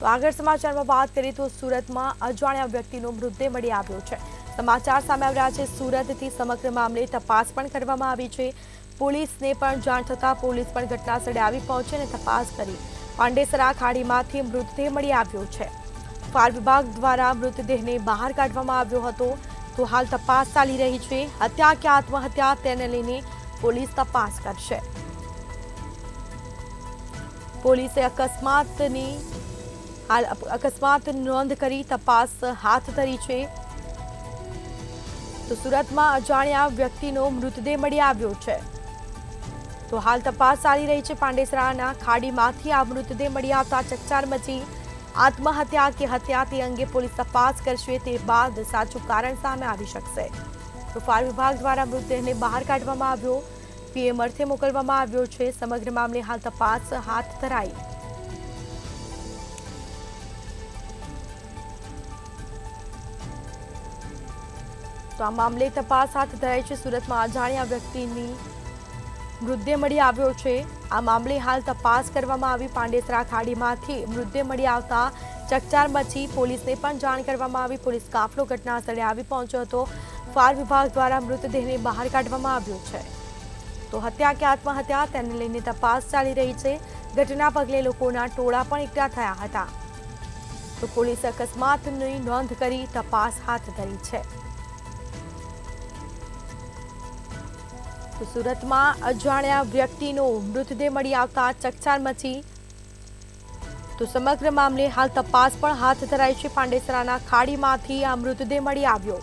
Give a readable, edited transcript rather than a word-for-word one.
તો આગળ સમાચારમાં વાત કરીએ તો સુરતમાં અજાણ્યા વ્યક્તિનો મૃતદેહ મળી આવ્યો છે। સમાચાર સામે આવ્યા છે સુરતથી। સમગ્ર મામલે તપાસ પણ કરવામાં આવી છે। પોલીસને પણ જાણ થતાં પોલીસ પણ ઘટનાસ્થળે આવી પહોંચી અને તપાસ કરી પાંડેસરા ખાડીમાંથી મૃતદેહ મળી આવ્યો છે। ફાયર વિભાગ દ્વારા મૃતદેહને બહાર કાઢવામાં આવ્યો હતો। તો હાલ તપાસ ચાલી રહી છે। હત્યા કે આત્મહત્યા તેને લઈને પોલીસ તપાસ કરશે। પોલીસે અકસ્માત નોંધ કરી તપાસ હાથ ધરી છે। તો સુરતમાં અજાણ્યા વ્યક્તિનો મૃતદેહ મળી આવ્યો છે। તો હાલ તપાસ ચાલી રહી છે। પાંડેસરાના ખાડીમાંથી આ મૃતદેહ મળી આવતા ચકચાર મચી। આત્મહત્યા કે હત્યા તે અંગે પોલીસ તપાસ કરશે। તે બાદ સાચું કારણ સામે આવી શકશે। તો ફાયર વિભાગ દ્વારા મૃતદેહને બહાર કાઢવામાં આવ્યો। પીએમ અર્થે મોકલવામાં આવ્યો છે। સમગ્ર મામલે હાલ તપાસ હાથ ધરાઈ। તો આ મામલે તપાસ હાથ ધરાઈ છે। સુરતમાં અજાણ્યા વ્યક્તિની મૃતદેહ મળી આવ્યો છે। આ મામલે હાલ તપાસ કરવામાં આવી। પાંડેસરા ખાડીમાંથી મૃતદેહ મળી આવતા ચકચાર મચી। પોલીસને પણ જાણ કરવામાં આવી। પોલીસ કાફલો ઘટનાસ્થળે આવી પહોંચ્યો હતો। ફાયર વિભાગ દ્વારા મૃતદેહને બહાર કાઢવામાં આવ્યો છે। તો હત્યા કે આત્મહત્યા તેને લઈને તપાસ ચાલી રહી છે। ઘટના પગલે લોકોના ટોળા પણ એકઠા થયા હતા। તો પોલીસે અકસ્માતની નોંધ કરી તપાસ હાથ ધરી છે। તો સુરતમાં અજાણ્યા વ્યક્તિનો મૃતદેહ મળી આવતા ચકચાર મચી। તો સમગ્ર મામલે હાલ તપાસ પણ હાથ ધરાઈ છે। પાંડેસરાના ખાડીમાંથી આ મૃતદેહ મળી આવ્યો।